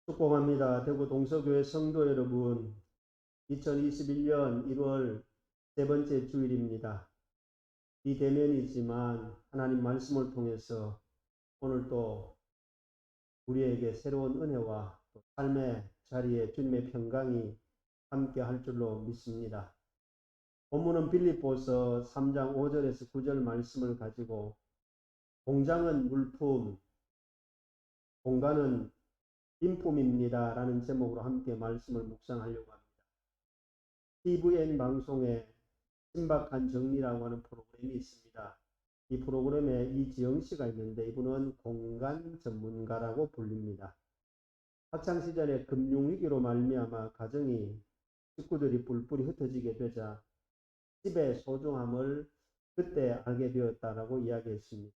축복합니다. 대구 동서교회 성도 여러분, 2021년 1월 세 번째 주일입니다. 비대면이지만 하나님 말씀을 통해서 오늘 또 우리에게 새로운 은혜와 또 삶의 자리에 주님의 평강이 함께 할 줄로 믿습니다. 본문은 빌립보서 3장 5절에서 9절 말씀을 가지고 공장은 물품, 공간은 인품입니다 라는 제목으로 함께 말씀을 묵상하려고 합니다. TVN 방송에 신박한 정리라고 하는 프로그램이 있습니다. 이 프로그램에 이지영 씨가 있는데 이분은 공간 전문가라고 불립니다. 학창시절에 금융위기로 말미암아 가정이 식구들이 뿔뿔이 흩어지게 되자 집의 소중함을 그때 알게 되었다라고 이야기했습니다.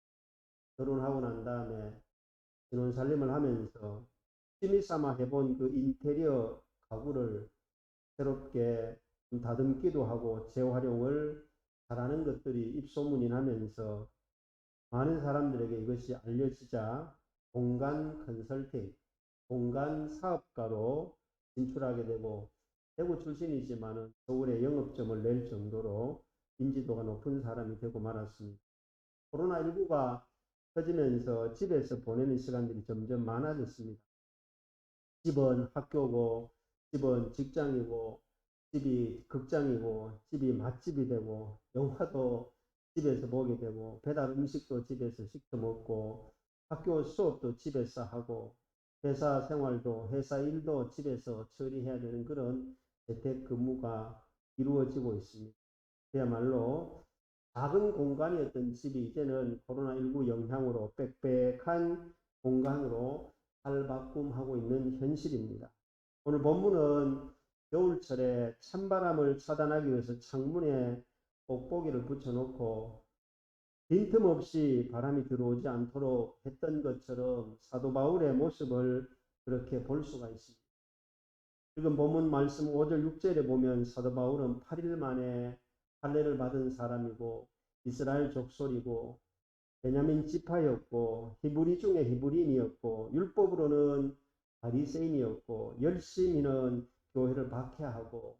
결혼하고 난 다음에 신혼살림을 하면서 취미삼아 해본 그 인테리어 가구를 새롭게 다듬기도 하고 재활용을 잘하는 것들이 입소문이 나면서 많은 사람들에게 이것이 알려지자 공간 컨설팅, 공간 사업가로 진출하게 되고 대구 출신이지만은 서울에 영업점을 낼 정도로 인지도가 높은 사람이 되고 말았습니다. 코로나19가 터지면서 집에서 보내는 시간들이 점점 많아졌습니다. 집은 학교고, 집은 직장이고, 집이 극장이고, 집이 맛집이 되고, 영화도 집에서 보게 되고, 배달 음식도 집에서 시켜 먹고, 학교 수업도 집에서 하고, 회사 생활도, 회사 일도 집에서 처리해야 되는 그런 재택근무가 이루어지고 있습니다. 그야말로 작은 공간이었던 집이 이제는 코로나19 영향으로 빽빽한 공간으로 탈바꿈하고 있는 현실입니다. 오늘 본문은 겨울철에 찬바람을 차단하기 위해서 창문에 뽁뽁이를 붙여놓고 빈틈없이 바람이 들어오지 않도록 했던 것처럼 사도 바울의 모습을 그렇게 볼 수가 있습니다. 지금 본문 말씀 5절 6절에 보면 사도 바울은 8일 만에 할례를 받은 사람이고 이스라엘 족속이고 베냐민 지파였고 히브리 중에 히브리인이었고 율법으로는 바리새인이었고 열심히는 교회를 박해하고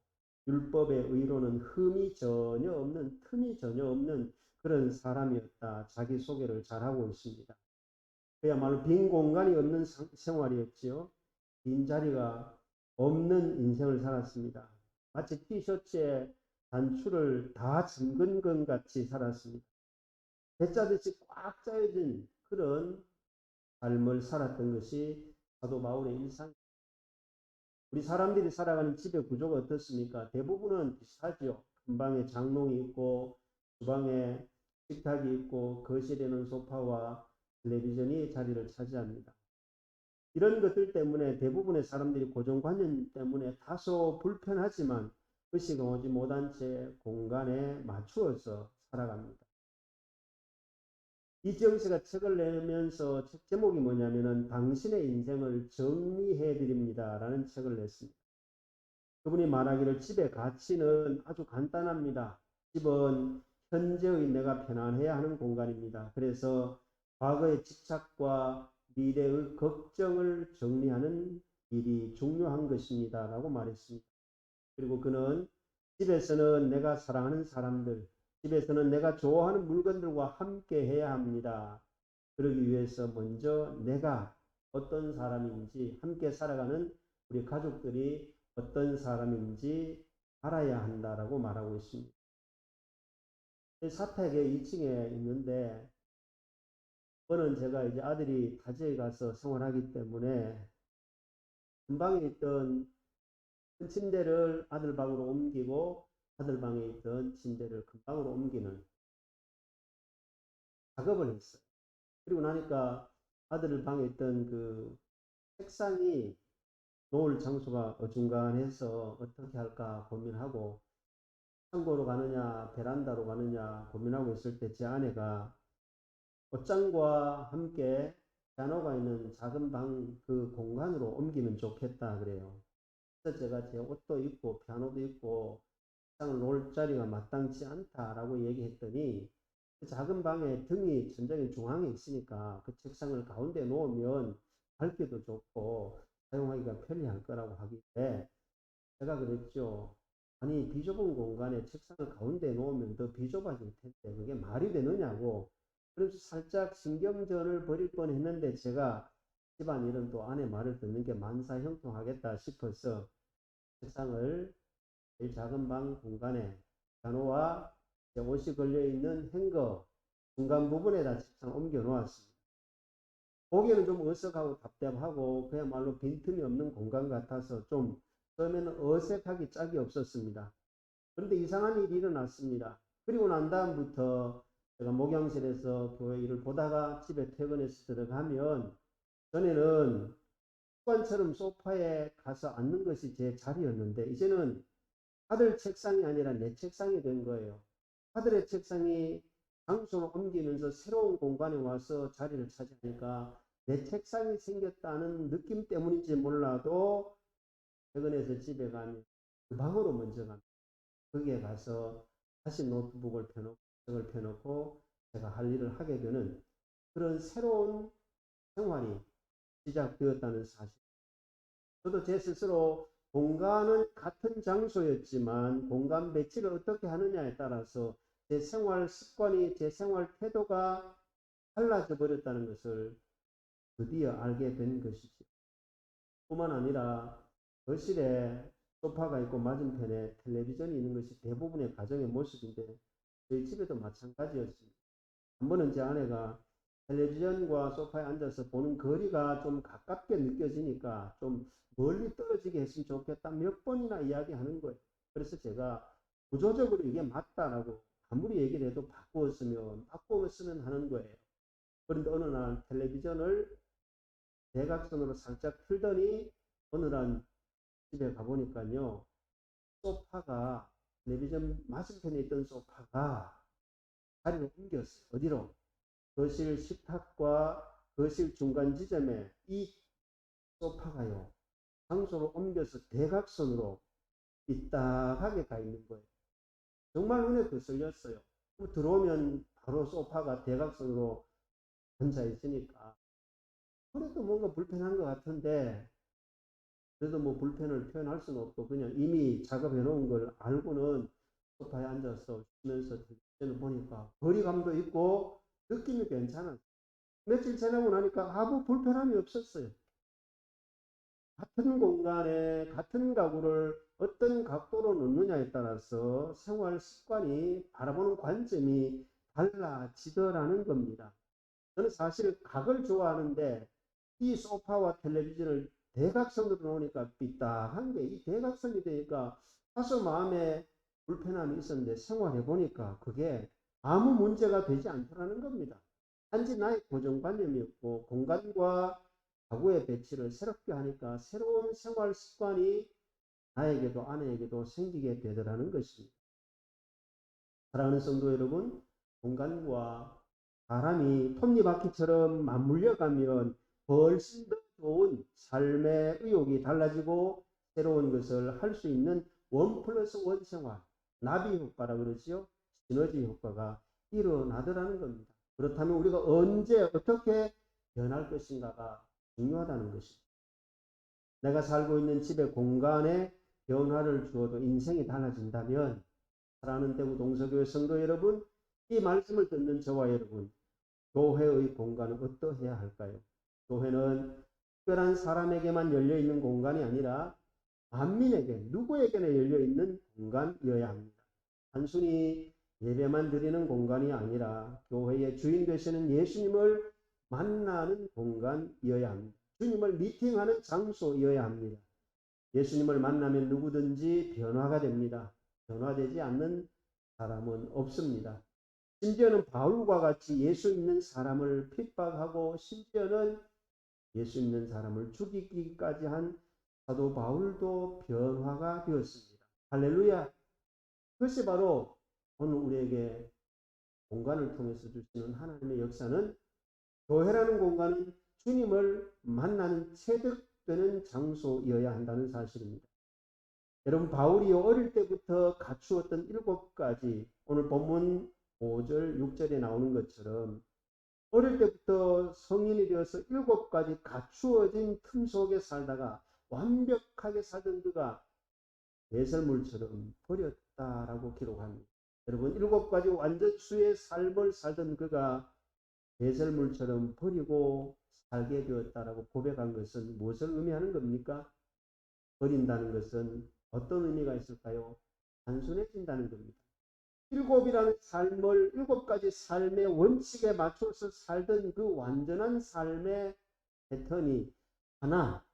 율법의 의로는 흠이 전혀 없는 틈이 전혀 없는 그런 사람이었다. 자기 소개를 잘하고 있습니다. 그야말로 빈 공간이 없는 생활이었지요. 빈자리가 없는 인생을 살았습니다. 마치 티셔츠에 단추를 다 잠근 것 같이 살았습니다. 배짜듯이 꽉 짜여진 그런 삶을 살았던 것이 사도 바울의 일상. 우리 사람들이 살아가는 집의 구조가 어떻습니까? 대부분은 비슷하죠. 큰 방에 장롱이 있고 주방에 식탁이 있고 거실에는 소파와 텔레비전이 자리를 차지합니다. 이런 것들 때문에 대부분의 사람들이 고정관념 때문에 다소 불편하지만 의식 오지 못한 채 공간에 맞추어서 살아갑니다. 이지영 씨가 책을 내면서 책 제목이 뭐냐면은 당신의 인생을 정리해 드립니다 라는 책을 냈습니다. 그분이 말하기를 집의 가치는 아주 간단합니다. 집은 현재의 내가 편안해야 하는 공간입니다. 그래서 과거의 집착과 미래의 걱정을 정리하는 일이 중요한 것입니다 라고 말했습니다. 그리고 그는 집에서는 내가 사랑하는 사람들, 집에서는 내가 좋아하는 물건들과 함께 해야 합니다. 그러기 위해서 먼저 내가 어떤 사람인지 함께 살아가는 우리 가족들이 어떤 사람인지 알아야 한다라고 말하고 있습니다. 사택에 2층에 있는데 그거는 제가 이제 아들이 타지에 가서 생활하기 때문에 금방에 있던 큰 침대를 아들 방으로 옮기고 아들 방에 있던 침대를 큰 방으로 옮기는 작업을 했어요. 그리고 나니까 아들 방에 있던 그 책상이 놓을 장소가 어중간해서 어떻게 할까 고민하고 창고로 가느냐 베란다로 가느냐 고민하고 있을 때 제 아내가 옷장과 함께 피아노가 있는 작은 방 그 공간으로 옮기면 좋겠다 그래요. 그래서 제가 제 옷도 입고 피아노도 입고 책상을 놓을 자리가 마땅치 않다라고 얘기했더니 그 작은 방에 등이 천장의 중앙에 있으니까 그 책상을 가운데 놓으면 밝기도 좋고 사용하기가 편리할 거라고 하길래 제가 그랬죠. 아니, 비좁은 공간에 책상을 가운데 놓으면 더 비좁아질 텐데 그게 말이 되느냐고. 그래서 살짝 신경전을 벌일 뻔했는데 제가 집안일은 또 아내 말을 듣는 게 만사형통하겠다 싶어서 책상을 제일 작은 방 공간에 피아노와 옷이 걸려있는 행거 중간 부분에다 책상 옮겨 놓았습니다. 보기에는 좀 어색하고 답답하고 그야말로 빈틈이 없는 공간 같아서 좀 처음에는 어색하기 짝이 없었습니다. 그런데 이상한 일이 일어났습니다. 그리고 난 다음부터 제가 목양실에서 교회 일을 보다가 집에 퇴근해서 들어가면 전에는 습관처럼 소파에 가서 앉는 것이 제 자리였는데 이제는 아들 책상이 아니라 내 책상이 된 거예요. 아들의 책상이 장소로 옮기면서 새로운 공간에 와서 자리를 차지하니까 내 책상이 생겼다는 느낌 때문인지 몰라도 퇴근해서 집에 가면 그 방으로 먼저 갑니다. 거기에 가서 다시 노트북을 펴놓고 책을 펴놓고 제가 할 일을 하게 되는 그런 새로운 생활이 시작되었다는 사실. 저도 제 스스로 공간은 같은 장소였지만 공간 배치를 어떻게 하느냐에 따라서 제 생활 습관이, 제 생활 태도가 달라져 버렸다는 것을 드디어 알게 된 것이죠. 뿐만 아니라 거실에 소파가 있고 맞은편에 텔레비전이 있는 것이 대부분의 가정의 모습인데 저희 집에도 마찬가지였습니다. 한 번은 제 아내가 텔레비전과 소파에 앉아서 보는 거리가 좀 가깝게 느껴지니까 좀 멀리 떨어지게 했으면 좋겠다 몇 번이나 이야기하는 거예요. 그래서 제가 구조적으로 이게 맞다라고 아무리 얘기를 해도 바꾸었으면 하는 거예요. 그런데 어느 날 텔레비전을 대각선으로 살짝 틀더니 어느 날 집에 가보니까요. 소파가 텔레비전 맞은편에 있던 소파가 자리를 옮겼어요. 어디로? 거실 식탁과 거실 중간 지점에 이 소파가요. 장소를 옮겨서 대각선으로 삐딱하게 가 있는 거예요. 정말 눈에 거슬렸어요. 들어오면 바로 소파가 대각선으로 앉아 있으니까 그래도 뭔가 불편한 것 같은데 그래도 뭐 불편을 표현할 수는 없고 그냥 이미 작업해 놓은 걸 알고는 소파에 앉아서 쉬면서 텔레비전을 보니까 거리감도 있고 느낌이 괜찮았어요. 며칠 지나고 나니까 아무 불편함이 없었어요. 같은 공간에 같은 가구를 어떤 각도로 놓느냐에 따라서 생활 습관이 바라보는 관점이 달라지더라는 겁니다. 저는 사실 각을 좋아하는데 이 소파와 텔레비전을 대각선으로 놓으니까 삐딱한 게 이 대각선이 되니까 다소 마음에 불편함이 있었는데 생활해 보니까 그게 아무 문제가 되지 않더라는 겁니다. 단지 나의 고정관념이었고 공간과 가구의 배치를 새롭게 하니까 새로운 생활 습관이 나에게도 아내에게도 생기게 되더라는 것입니다. 사랑하는 성도 여러분, 공간과 사람이 톱니바퀴처럼 맞물려 가면 훨씬 더 좋은 삶의 의욕이 달라지고 새로운 것을 할 수 있는 1+1 생활, 나비 효과라 그러지요. 시너지 효과가 일어나더라는 겁니다. 그렇다면 우리가 언제 어떻게 변할 것인가가 중요하다는 것입니다. 내가 살고 있는 집의 공간에 변화를 주어도 인생이 달라진다면 사랑하는 대구 동서교회 성도 여러분, 이 말씀을 듣는 저와 여러분, 교회의 공간은 어떠해야 할까요? 교회는 특별한 사람에게만 열려있는 공간이 아니라 만민에게 누구에게나 열려있는 공간이어야 합니다. 단순히 예배만 드리는 공간이 아니라 교회의 주인 되시는 예수님을 만나는 공간이어야 합니다. 주님을 미팅하는 장소이어야 합니다. 예수님을 만나면 누구든지 변화가 됩니다. 변화되지 않는 사람은 없습니다. 심지어는 바울과 같이 예수 있는 사람을 핍박하고 심지어는 예수 있는 사람을 죽이기까지 한 사도 바울도 변화가 되었습니다. 할렐루야. 그것이 바로 오늘 우리에게 공간을 통해서 주시는 하나님의 역사는 교회라는 공간은 주님을 만나는 체득되는 장소이어야 한다는 사실입니다. 여러분 바울이 어릴 때부터 갖추었던 7가지 오늘 본문 5절 6절에 나오는 것처럼 어릴 때부터 성인이 되어서 7가지 갖추어진 틈 속에 살다가 완벽하게 살던 그가 배설물처럼 버렸다라고 기록합니다. 여러분, 7가지 완전수의 삶을 살던 그가 배설물처럼 버리고 살게 되었다라고 고백한 것은 무엇을 의미하는 겁니까? 버린다는 것은 어떤 의미가 있을까요? 단순해진다는 겁니다. 7이라는 삶을 7가지 삶의 원칙에 맞춰서 살던 그 완전한 삶의 패턴이 하나,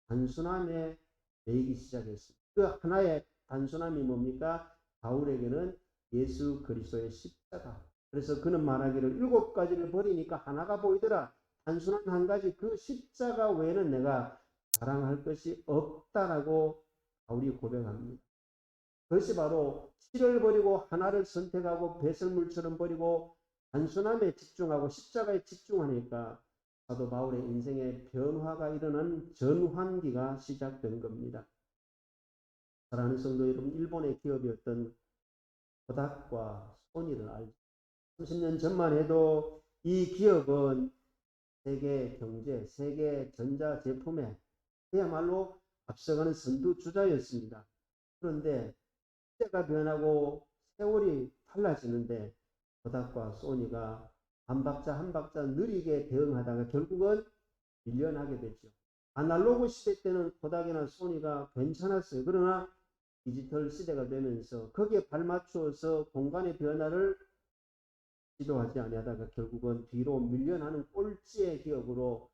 단순함에 매이기 시작했습니다. 그 하나의 단순함이 뭡니까? 바울에게는 예수 그리스도의 십자가. 그래서 그는 말하기를 7가지를 버리니까 하나가 보이더라. 단순한 한 가지, 그 십자가 외에는 내가 자랑할 것이 없다라고 바울이 고백합니다. 그것이 바로 7을 버리고 하나를 선택하고 배설물처럼 버리고 단순함에 집중하고 십자가에 집중하니까 사도 바울의 인생에 변화가 일어난 전환기가 시작된 겁니다. 사랑하는 성도 여러분, 일본의 기업이었던 코닥과 소니를 알죠. 30년 전만 해도 이 기업은 세계 경제, 세계 전자 제품에 그야말로 앞서가는 선두주자였습니다. 그런데 시대가 변하고 세월이 달라지는데 코닥과 소니가 한 박자 한 박자 느리게 대응하다가 결국은 밀려나게 됐죠. 아날로그 시대 때는 코닥이나 소니가 괜찮았어요. 그러나 디지털 시대가 되면서 거기에 발맞추어서 공간의 변화를 시도하지 아니하다가 결국은 뒤로 밀려나는 꼴찌의 기업으로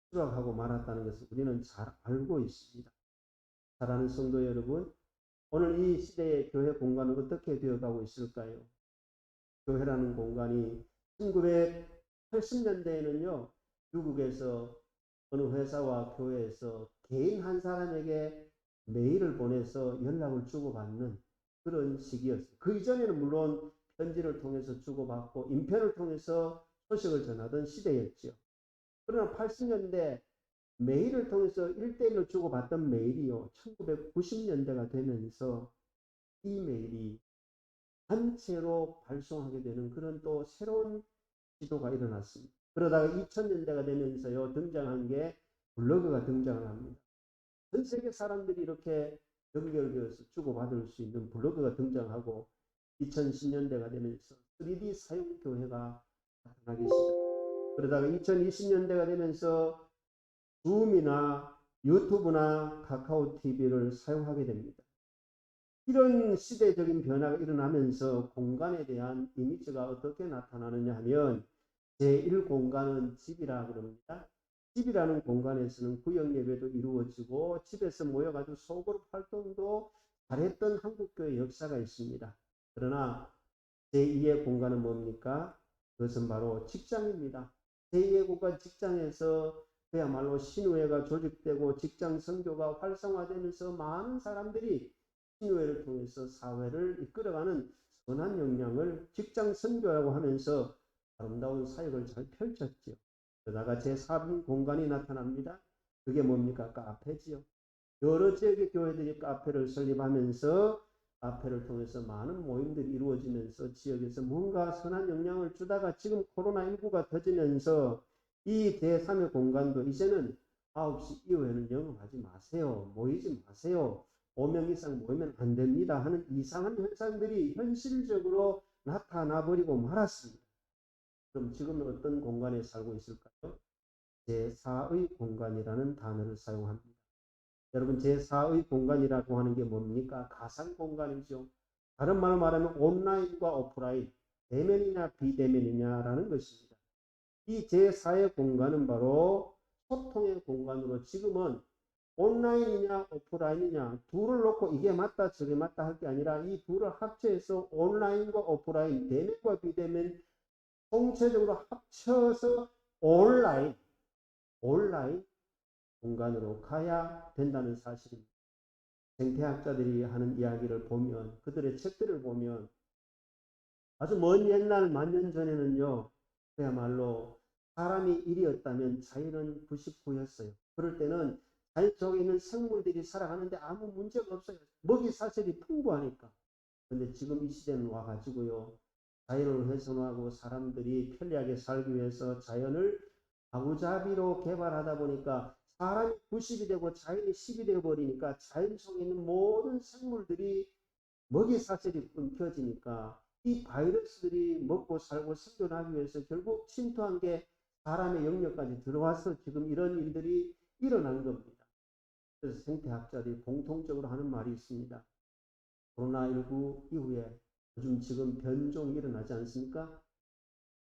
추락하고 말았다는 것을 우리는 잘 알고 있습니다. 사랑하는 성도 여러분, 오늘 이 시대의 교회 공간은 어떻게 되어가고 있을까요? 교회라는 공간이 1980년대에는요, 미국에서 어느 회사와 교회에서 개인 한 사람에게 메일을 보내서 연락을 주고받는 그런 시기였어요. 그 이전에는 물론 편지를 통해서 주고받고 인편을 통해서 소식을 전하던 시대였죠. 그러나 80년대 메일을 통해서 1대1로 주고받던 메일이요, 1990년대가 되면서 이메일이 단체로 발송하게 되는 그런 또 새로운 시도가 일어났습니다. 그러다가 2000년대가 되면서요, 등장한 게 블로그가 등장을 합니다. 전 세계 사람들이 이렇게 연결되어서 주고받을 수 있는 블로그가 등장하고 2010년대가 되면서 3D 사용교회가 나타나기 시작합니다. 그러다가 2020년대가 되면서 줌이나 유튜브나 카카오 TV를 사용하게 됩니다. 이런 시대적인 변화가 일어나면서 공간에 대한 이미지가 어떻게 나타나느냐 하면 제1공간은 집이라 그럽니다. 집이라는 공간에서는 구역 예배도 이루어지고 집에서 모여가지고 소그룹 활동도 잘했던 한국교회 역사가 있습니다. 그러나 제2의 공간은 뭡니까? 그것은 바로 직장입니다. 제2의 공간 직장에서 그야말로 신우회가 조직되고 직장 선교가 활성화되면서 많은 사람들이 신우회를 통해서 사회를 이끌어가는 선한 역량을 직장 선교라고 하면서 아름다운 사역을 잘 펼쳤죠. 그러다가 제4분 공간이 나타납니다. 그게 뭡니까? 카페지요. 여러 지역의 교회들이 카페를 설립하면서 카페를 통해서 많은 모임들이 이루어지면서 지역에서 뭔가 선한 영향을 주다가 지금 코로나19가 터지면서 이 제3의 공간도 이제는 9시 이후에는 영업하지 마세요. 모이지 마세요. 5명 이상 모이면 안 됩니다 하는 이상한 현상들이 현실적으로 나타나 버리고 말았습니다. 그럼 지금은 어떤 공간에 살고 있을까요? 제4의 공간이라는 단어를 사용합니다. 여러분, 제4의 공간이라고 하는 게 뭡니까? 가상 공간이죠. 다른 말로 말하면 온라인과 오프라인, 대면이냐 비대면이냐라는 것입니다. 이 제4의 공간은 바로 소통의 공간으로 지금은 온라인이냐 오프라인이냐 둘을 놓고 이게 맞다 저게 맞다 할 게 아니라 이 둘을 합쳐서 온라인과 오프라인, 대면과 비대면 총체적으로 합쳐서 온라인 공간으로 가야 된다는 사실입니다. 생태학자들이 하는 이야기를 보면, 그들의 책들을 보면 아주 먼 옛날 만년 전에는요, 그야말로 사람이 1이었다면 자연은 99였어요. 그럴 때는 자연 속에 있는 생물들이 살아가는데 아무 문제가 없어요. 먹이 사슬이 풍부하니까. 근데 지금 이 시대는 와가지고요, 자연을 훼손하고 사람들이 편리하게 살기 위해서 자연을 아구자비로 개발하다 보니까 사람이 90이 되고 자연이 10이 되어 버리니까 자연 속에 있는 모든 생물들이 먹이 사슬이 끊겨지니까 이 바이러스들이 먹고 살고 생존하기 위해서 결국 침투한 게 사람의 영역까지 들어와서 지금 이런 일들이 일어난 겁니다. 그래서 생태학자들이 공통적으로 하는 말이 있습니다. 코로나19 이후에 요즘 지금 변종이 일어나지 않습니까?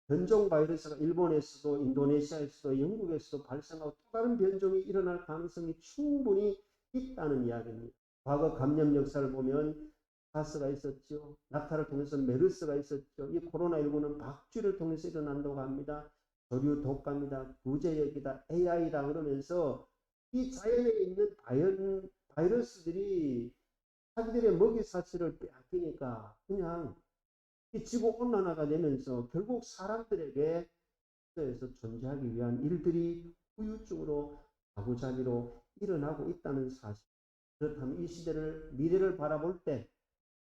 변종 바이러스가 일본에서도 인도네시아에서도 영국에서도 발생하고 또 다른 변종이 일어날 가능성이 충분히 있다는 이야기입니다. 과거 감염 역사를 보면 사스가 있었죠. 낙타를 통해서 메르스가 있었죠. 이 코로나19는 박쥐를 통해서 일어난다고 합니다. 조류 독감이다, 구제역이다, AI다 그러면서 이 자연에 있는 바이러스들이 자기들의 먹이 사슬을 빼앗기니까 그냥 이 지구 온난화가 되면서 결국 사람들에게 에서 존재하기 위한 일들이 후유증으로 아구자기로 일어나고 있다는 사실. 그렇다면 이 시대를 미래를 바라볼 때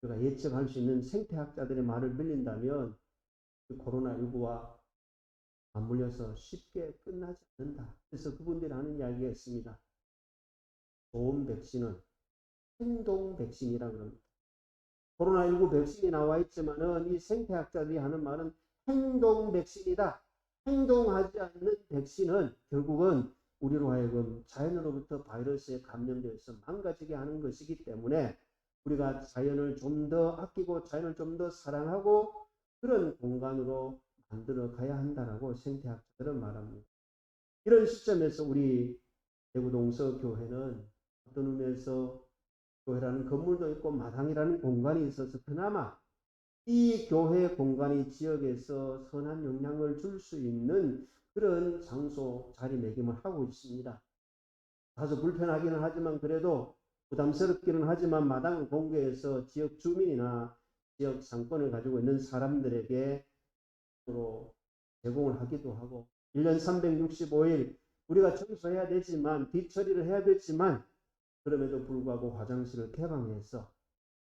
우리가 예측할 수 있는 생태학자들의 말을 빌린다면 코로나19와 맞물려서 쉽게 끝나지 않는다. 그래서 그분들이 하는 이야기가 있습니다. 좋은 백신은 행동 백신이라고 합니다. 코로나19 백신이 나와 있지만은 이 생태학자들이 하는 말은 행동 백신이다. 행동하지 않는 백신은 결국은 우리로 하여금 자연으로부터 바이러스에 감염되어서 망가지게 하는 것이기 때문에 우리가 자연을 좀 더 아끼고 자연을 좀 더 사랑하고 그런 공간으로 만들어 가야 한다라고 생태학자들은 말합니다. 이런 시점에서 우리 대구동서 교회는 어떤 의미에서 교회라는 건물도 있고 마당이라는 공간이 있어서 그나마 이 교회 공간이 지역에서 선한 영향을 줄 수 있는 그런 장소 자리매김을 하고 있습니다. 다소 불편하기는 하지만 그래도 부담스럽기는 하지만 마당을 공개해서 지역 주민이나 지역 상권을 가지고 있는 사람들에게 제공을 하기도 하고 1년 365일 우리가 청소해야 되지만 뒷처리를 해야 되지만 그럼에도 불구하고 화장실을 개방해서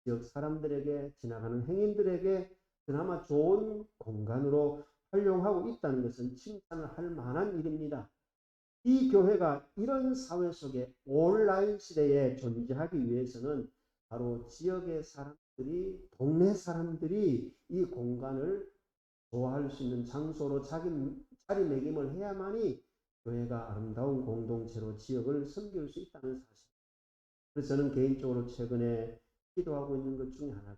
지역 사람들에게 지나가는 행인들에게 그나마 좋은 공간으로 활용하고 있다는 것은 칭찬을 할 만한 일입니다. 이 교회가 이런 사회 속에 온라인 시대에 존재하기 위해서는 바로 지역의 사람들이 동네 사람들이 이 공간을 좋아할 수 있는 장소로 자리매김을 해야만이 교회가 아름다운 공동체로 지역을 섬길 수 있다는 사실. 그래서 저는 개인적으로 최근에 기도하고 있는 것 중에 하나가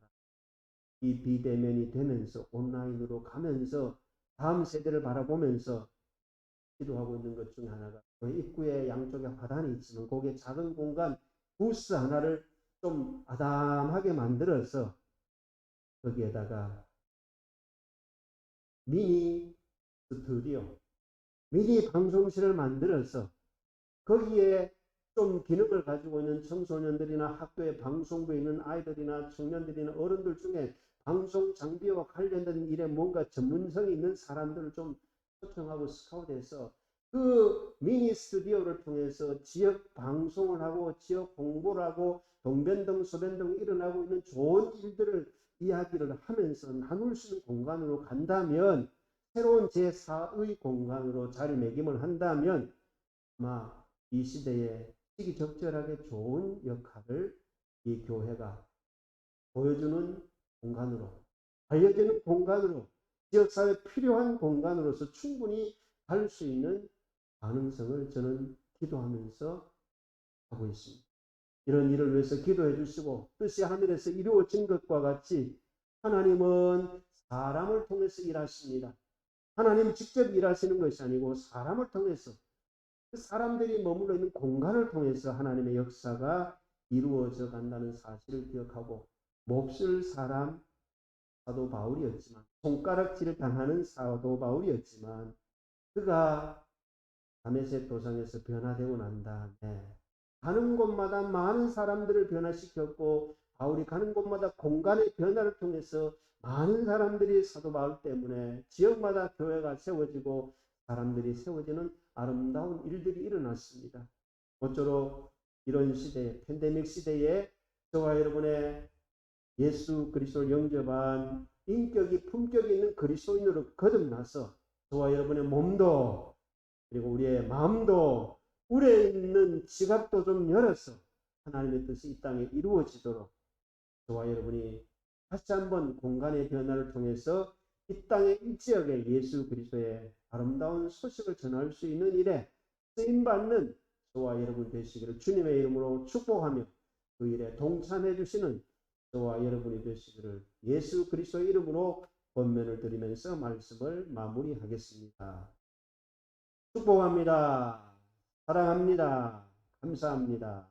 이 비대면이 되면서 온라인으로 가면서 다음 세대를 바라보면서 기도하고 있는 것 중에 하나가 입구에 양쪽에 화단이 있지만 거기에 작은 공간 부스 하나를 좀 아담하게 만들어서 거기에다가 미니 스튜디오, 미니 방송실을 만들어서 거기에 좀 기능을 가지고 있는 청소년들이나 학교에 방송부에 있는 아이들이나 청년들이나 어른들 중에 방송 장비와 관련된 일에 뭔가 전문성이 있는 사람들을 좀 초청하고 스카우트해서 그 미니 스튜디오를 통해서 지역 방송을 하고 지역 홍보를 하고 동변등 소변등 일어나고 있는 좋은 일들을 이야기를 하면서 나눌 수 있는 공간으로 간다면 새로운 제4의 공간으로 자리매김을 한다면 아마 이 시대에 시기적절하게 좋은 역할을 이 교회가 보여주는 공간으로 알려지는 공간으로 지역사회에 필요한 공간으로서 충분히 할 수 있는 가능성을 저는 기도하면서 하고 있습니다. 이런 일을 위해서 기도해 주시고 뜻이 하늘에서 이루어진 것과 같이 하나님은 사람을 통해서 일하십니다. 하나님 직접 일하시는 것이 아니고 사람을 통해서 그 사람들이 머물러 있는 공간을 통해서 하나님의 역사가 이루어져 간다는 사실을 기억하고 몹쓸 사람 사도 바울이었지만 손가락질을 당하는 사도 바울이었지만 그가 다메섹 도상에서 변화되고 난 다음에 가는 곳마다 많은 사람들을 변화시켰고 바울이 가는 곳마다 공간의 변화를 통해서 많은 사람들이 사도 바울 때문에 지역마다 교회가 세워지고 사람들이 세워지는 아름다운 일들이 일어났습니다. 모쪼록 이런 시대에 팬데믹 시대에 저와 여러분의 예수 그리스도를 영접한 인격이 품격이 있는 그리스도인으로 거듭나서 저와 여러분의 몸도 그리고 우리의 마음도 우리에 있는 지갑도 좀 열어서 하나님의 뜻이 이 땅에 이루어지도록 저와 여러분이 다시 한번 공간의 변화를 통해서 이 땅의 이 지역에 예수 그리스도의 아름다운 소식을 전할 수 있는 일에 쓰임받는 저와 여러분 되시기를 주님의 이름으로 축복하며 그 일에 동참해 주시는 저와 여러분이 되시기를 예수 그리스도의 이름으로 권면을 드리면서 말씀을 마무리하겠습니다. 축복합니다. 사랑합니다. 감사합니다.